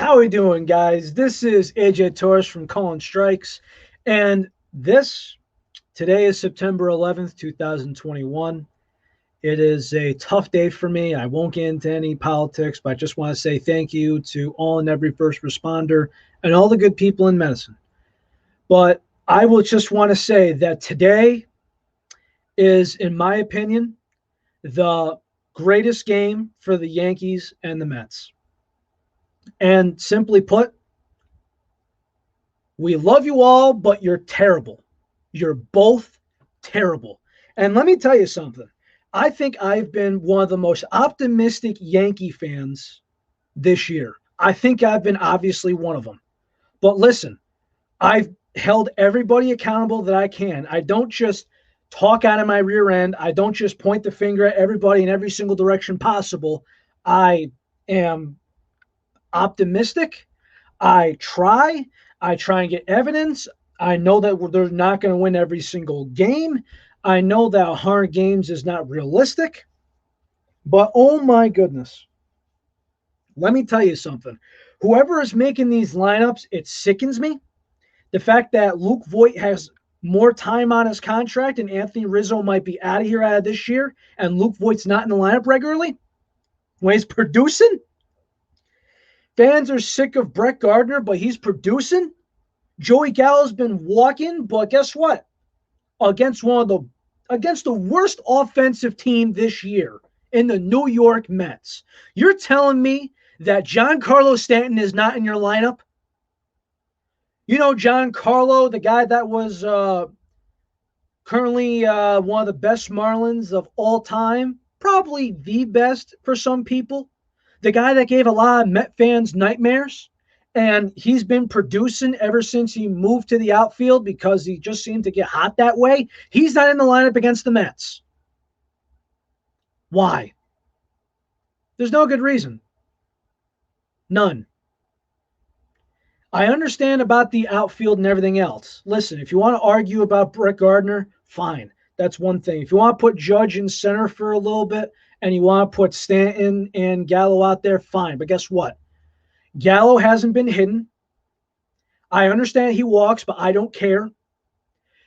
How we doing, guys? This is AJ Torres from Calling Strikes, and today is September 11th, 2021. It is a tough day for me. I won't get into any politics, but I just want to say thank you to all and every first responder and all the good people in medicine. But I will just want to say that today is, in my opinion, the greatest game for the Yankees and the Mets. And simply put, we love you all, but you're terrible. You're both terrible. And let me tell you something. I think I've been one of the most optimistic Yankee fans this year. I think I've been obviously one of them. But listen, I've held everybody accountable that I can. I don't just talk out of my rear end. I don't just point the finger at everybody in every single direction possible. I am optimistic. I try. I try and get evidence. I know that they're not going to win every single game. I know that 100 games is not realistic. But oh my goodness. Let me tell you something. Whoever is making these lineups, it sickens me. The fact that Luke Voit has more time on his contract and Anthony Rizzo might be out of this year, and Luke Voit's not in the lineup regularly when he's producing. Fans are sick of Brett Gardner, but he's producing. Joey Gallo's been walking, but guess what? Against the worst offensive team this year in the New York Mets. You're telling me that Giancarlo Stanton is not in your lineup? You know Giancarlo, the guy that was currently one of the best Marlins of all time, probably the best for some people. The guy that gave a lot of Met fans nightmares. And he's been producing ever since he moved to the outfield because he just seemed to get hot that way. He's not in the lineup against the Mets. Why? There's no good reason. None. I understand about the outfield and everything else. Listen, if you want to argue about Brett Gardner, fine. That's one thing. If you want to put Judge in center for a little bit and you want to put Stanton and Gallo out there, fine. But guess what? Gallo hasn't been hidden. I understand he walks, but I don't care.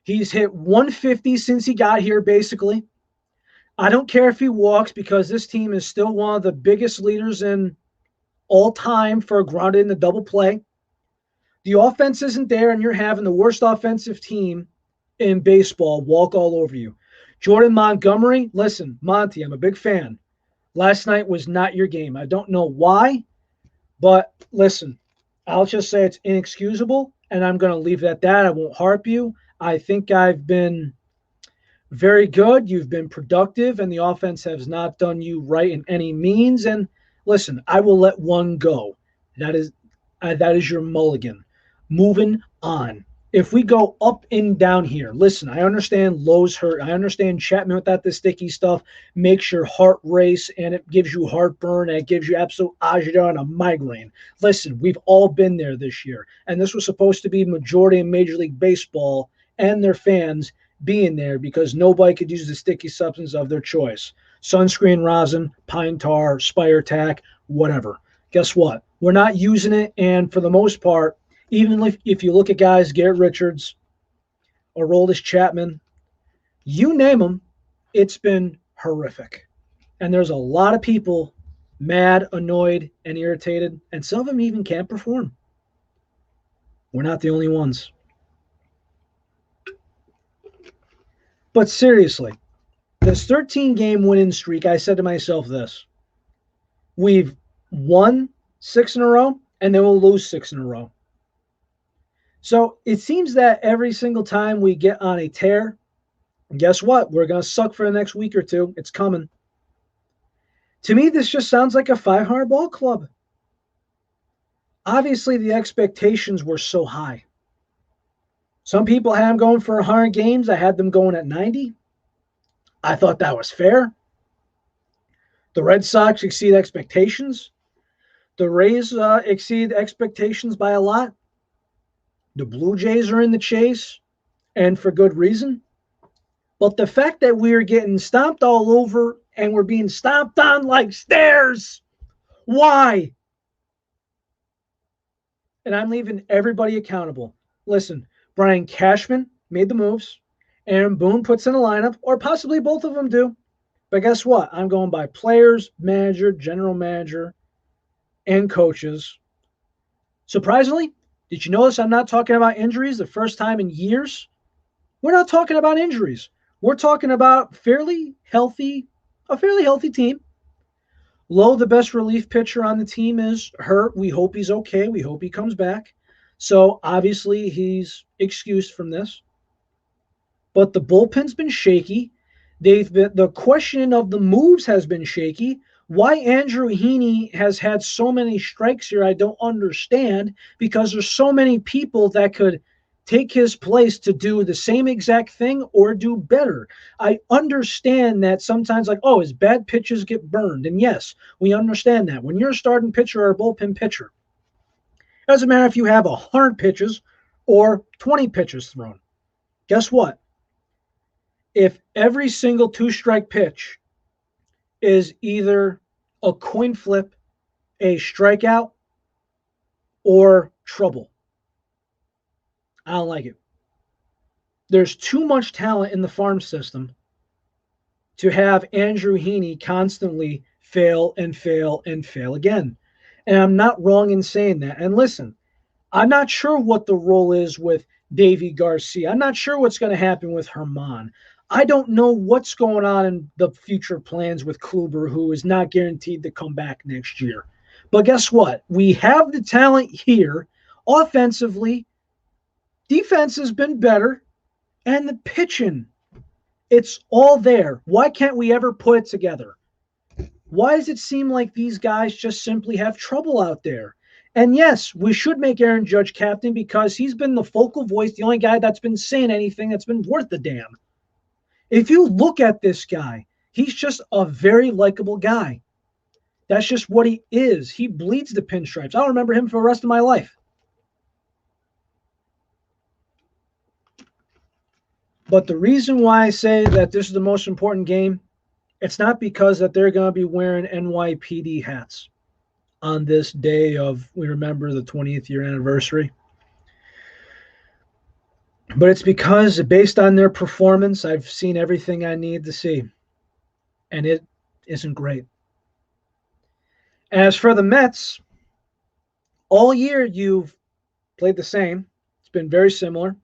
He's hit 150 since he got here, basically. I don't care if he walks because this team is still one of the biggest leaders in all time for grounded in the double play. The offense isn't there, and you're having the worst offensive team in baseball walk all over you. Jordan Montgomery, listen, Monty, I'm a big fan. Last night was not your game. I don't know why. But listen, I'll just say it's inexcusable, and I'm going to leave it at that. I won't harp you. I think I've been very good. You've been productive, and the offense has not done you right in any means. And listen, I will let one go. That is your mulligan. Moving on. If we go up and down here, listen, I understand Lowe's hurt. I understand Chapman without the sticky stuff makes your heart race and it gives you heartburn and it gives you absolute agita and a migraine. Listen, we've all been there this year. And this was supposed to be majority in Major League Baseball and their fans being there because nobody could use the sticky substance of their choice. Sunscreen rosin, pine tar, Spire Tack, whatever. Guess what? We're not using it. And for the most part, even if you look at guys, Garrett Richards, Aroldis Chapman, you name them, it's been horrific. And there's a lot of people mad, annoyed, and irritated, and some of them even can't perform. We're not the only ones. But seriously, this 13-game winning streak, I said to myself this. We've won 6 in a row, and then we'll lose 6 in a row. So it seems that every single time we get on a tear, guess what? We're going to suck for the next week or two. It's coming. To me, this just sounds like a 500 ball club. Obviously, the expectations were so high. Some people had them going for 100 games. I had them going at 90. I thought that was fair. The Red Sox exceed expectations. The Rays exceed expectations by a lot. The Blue Jays are in the chase, and for good reason. But the fact that we are getting stomped all over and we're being stomped on like stairs, why? and I'm leaving everybody accountable. Listen, Brian Cashman made the moves. Aaron Boone puts in a lineup, or possibly both of them do. But guess what? I'm going by players, manager, general manager, and coaches. Surprisingly, did you notice I'm not talking about injuries the first time in years? We're not talking about injuries. We're talking about a fairly healthy team. Lowe, the best relief pitcher on the team, is hurt. We hope he's okay. We hope he comes back. So obviously he's excused from this. But the bullpen's been shaky. The questioning of the moves has been shaky. Why Andrew Heaney has had so many strikes here, I don't understand, because there's so many people that could take his place to do the same exact thing or do better. I understand that sometimes, like, oh, his bad pitches get burned. And yes, we understand that. When you're a starting pitcher or a bullpen pitcher, it doesn't matter if you have 100 pitches or 20 pitches thrown. Guess what? If every single two-strike pitch is either a coin flip, a strikeout, or trouble, I don't like it. There's too much talent in the farm system to have Andrew Heaney constantly fail and fail and fail again. And I'm not wrong in saying that. And listen, I'm not sure what the role is with Davy Garcia. I'm not sure what's going to happen with Herman. I don't know what's going on in the future plans with Kluber, who is not guaranteed to come back next year. But guess what? We have the talent here. Offensively, defense has been better, and the pitching, it's all there. Why can't we ever put it together? Why does it seem like these guys just simply have trouble out there? And yes, we should make Aaron Judge captain because he's been the focal voice, the only guy that's been saying anything that's been worth a damn. If you look at this guy, he's just a very likable guy. That's just what he is. He bleeds the pinstripes. I'll remember him for the rest of my life. But the reason why I say that this is the most important game, it's not because that they're going to be wearing NYPD hats on this day of, we remember the 20th year anniversary. But it's because based on their performance, I've seen everything I need to see. And it isn't great. As for the Mets, all year you've played the same. It's been very similar.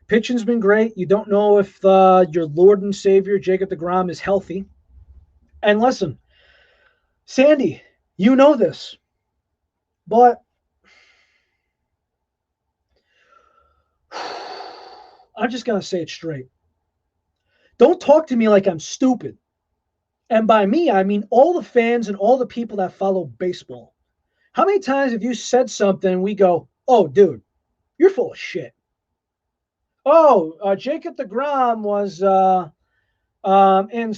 Pitching's been great. You don't know if your Lord and Savior, Jacob deGrom, is healthy. And listen, Sandy, you know this, but I'm just going to say it straight. Don't talk to me like I'm stupid. And by me, I mean all the fans and all the people that follow baseball. How many times have you said something and we go, oh, dude, you're full of shit? Oh, Jacob deGrom was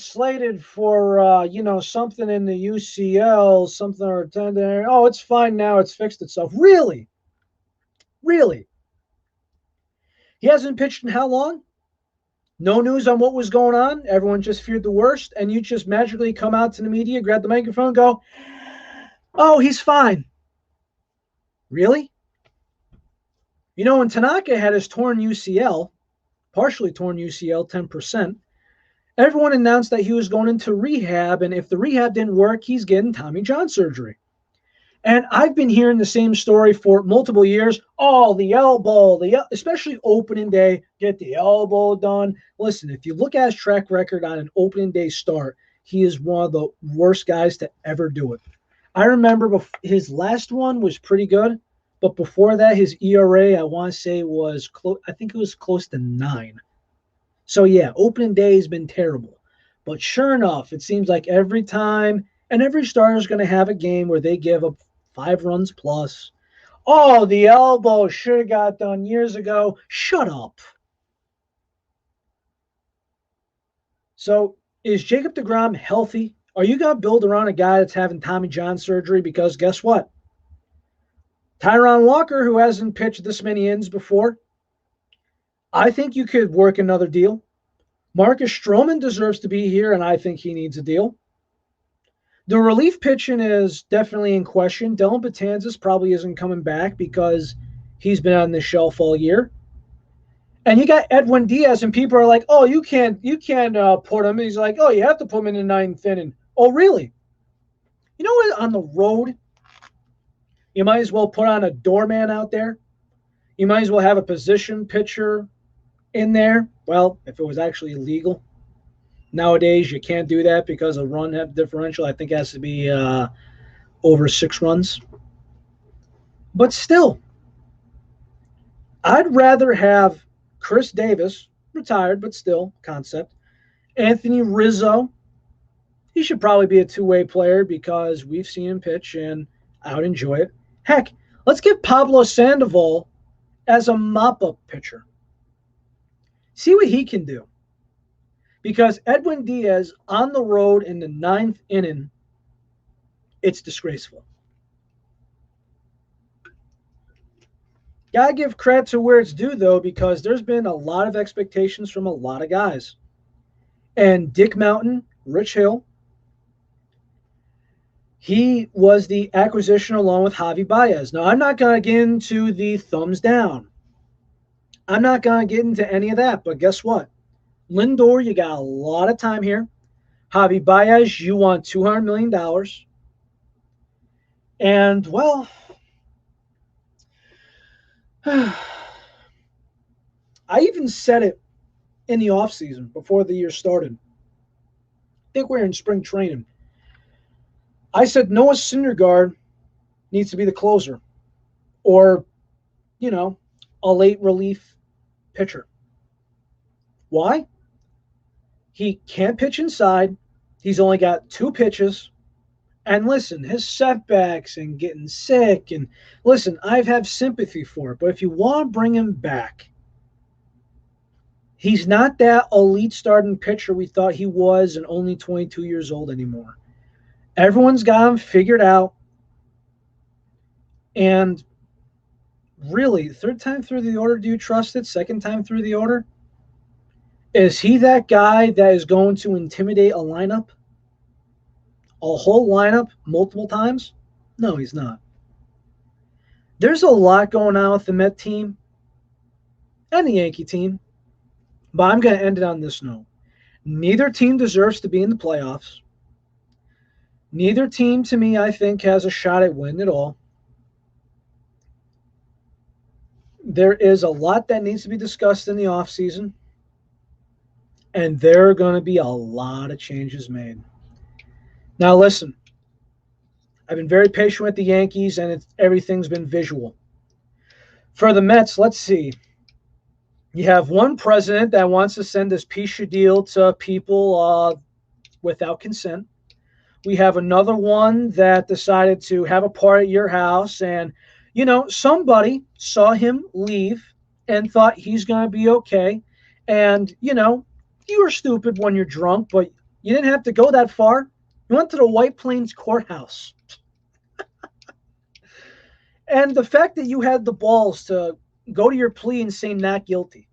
slated for, something in the UCL, something or tendon. Oh, it's fine now. It's fixed itself. Really? Really? He hasn't pitched in how long? No news on what was going on. Everyone just feared the worst. And you just magically come out to the media, grab the microphone, and go, oh, he's fine. Really? You know, when Tanaka had his torn UCL, partially torn UCL, 10%, everyone announced that he was going into rehab. And if the rehab didn't work, he's getting Tommy John surgery. And I've been hearing the same story for multiple years. Oh, the elbow, especially opening day, get the elbow done. Listen, if you look at his track record on an opening day start, he is one of the worst guys to ever do it. I remember his last one was pretty good, but before that, his ERA, I want to say was I think it was close to 9. So yeah, opening day has been terrible. But sure enough, it seems like every time, and every starter is going to have a game where they give up 5 runs plus. Oh, the elbow should have got done years ago. Shut up. So is Jacob deGrom healthy? Are you going to build around a guy that's having Tommy John surgery? Because guess what? Taijuan Walker, who hasn't pitched this many innings before, I think you could work another deal. Marcus Stroman deserves to be here, and I think he needs a deal. The relief pitching is definitely in question. Dylan Betances probably isn't coming back because he's been on the shelf all year. And you got Edwin Diaz, and people are like, "Oh, you can't put him." And he's like, "Oh, you have to put him in the ninth inning." Oh, really? You know what? On the road, you might as well put on a doorman out there. You might as well have a position pitcher in there. Well, if it was actually illegal. Nowadays, you can't do that because a run differential, I think, has to be over 6 runs. But still, I'd rather have Chris Davis, retired, but still, concept. Anthony Rizzo, he should probably be a two-way player because we've seen him pitch and I would enjoy it. Heck, let's get Pablo Sandoval as a mop-up pitcher. See what he can do. Because Edwin Diaz on the road in the ninth inning, it's disgraceful. Gotta give credit to where it's due, though, because there's been a lot of expectations from a lot of guys. And Dick Mountain, Rich Hill, he was the acquisition along with Javi Baez. Now, I'm not going to get into the thumbs down. I'm not going to get into any of that, but guess what? Lindor, you got a lot of time here. Javi Baez, you want $200 million. And, well, I even said it in the offseason before the year started. I think we're in spring training. I said Noah Syndergaard needs to be the closer or, a late relief pitcher. Why? He can't pitch inside. He's only got 2 pitches. And listen, his setbacks and getting sick, and listen, I've had sympathy for it. But if you want to bring him back, he's not that elite starting pitcher we thought he was and only 22 years old anymore. Everyone's got him figured out. And really, third time through the order, do you trust it? Second time through the order? Is he that guy that is going to intimidate a lineup? A whole lineup multiple times? No, he's not. There's a lot going on with the Met team and the Yankee team, but I'm going to end it on this note. Neither team deserves to be in the playoffs. Neither team, to me, I think, has a shot at winning it all. There is a lot that needs to be discussed in the offseason, and there are going to be a lot of changes made. Now, listen, I've been very patient with the Yankees, and everything's been visual. For the Mets, let's see. You have one president that wants to send this peace deal to people without consent. We have another one that decided to have a party at your house, and, somebody saw him leave and thought he's going to be okay. And, you were stupid when you're drunk, but you didn't have to go that far. You went to the White Plains courthouse. And the fact that you had the balls to go to your plea and say not guilty.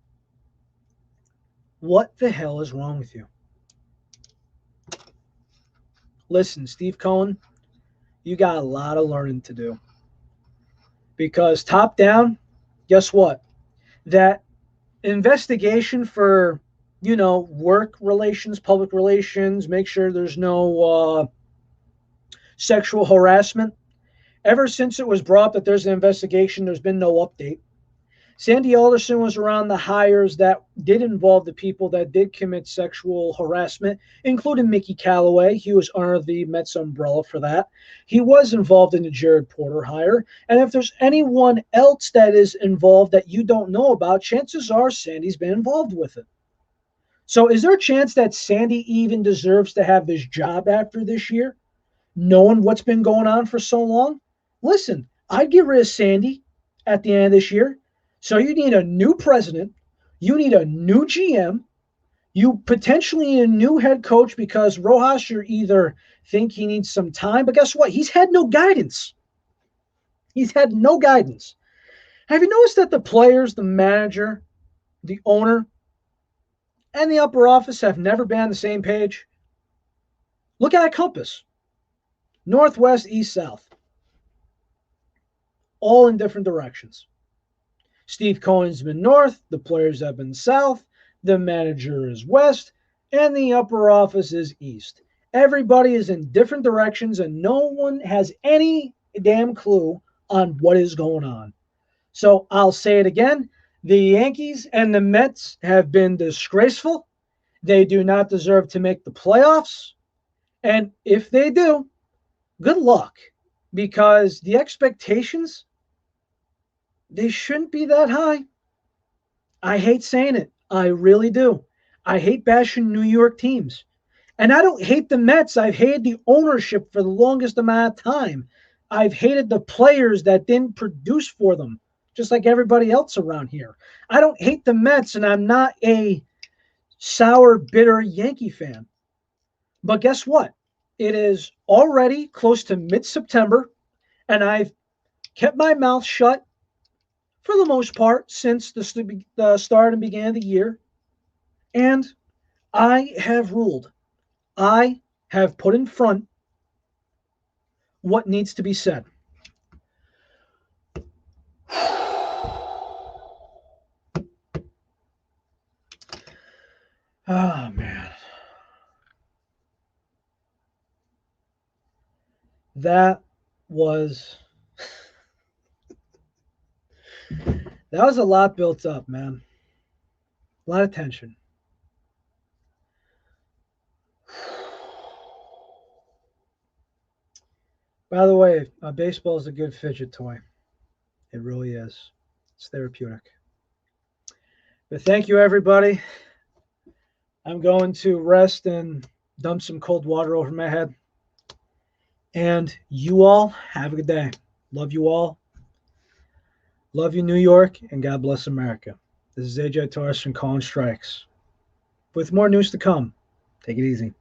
What the hell is wrong with you? Listen, Steve Cohen, you got a lot of learning to do. Because top down, guess what? That investigation for, work relations, public relations, make sure there's no sexual harassment. Ever since it was brought up that there's an investigation, there's been no update. Sandy Alderson was around the hires that did involve the people that did commit sexual harassment, including Mickey Callaway. He was under the Mets umbrella for that. He was involved in the Jared Porter hire. And if there's anyone else that is involved that you don't know about, chances are Sandy's been involved with it. So is there a chance that Sandy even deserves to have this job after this year, knowing what's been going on for so long? Listen, I'd get rid of Sandy at the end of this year. So you need a new president. You need a new GM. You potentially need a new head coach because Rojas, you either think he needs some time, but guess what? He's had no guidance. He's had no guidance. Have you noticed that the players, the manager, the owner, and the upper office have never been on the same page? Look at Compass. Northwest, east, south, all in different directions. Steve Cohen's been north, the players have been south, the manager is west, and the upper office is east. Everybody is in different directions, and no one has any damn clue on what is going on. So I'll say it again. The Yankees and the Mets have been disgraceful. They do not deserve to make the playoffs. And if they do, good luck, because the expectations, they shouldn't be that high. I hate saying it. I really do. I hate bashing New York teams. And I don't hate the Mets. I've hated the ownership for the longest amount of time. I've hated the players that didn't produce for them, just like everybody else around here. I don't hate the Mets, and I'm not a sour, bitter Yankee fan. But guess what? It is already close to mid-September, and I've kept my mouth shut for the most part since the start and began of the year. And I have ruled. I have put in front what needs to be said. Oh, man. That was a lot built up, man. A lot of tension. By the way, baseball is a good fidget toy. It really is. It's therapeutic. But thank you, everybody. I'm going to rest and dump some cold water over my head. And you all have a good day. Love you all. Love you, New York, and God bless America. This is AJ Torres from Calling Strikes. With more news to come. Take it easy.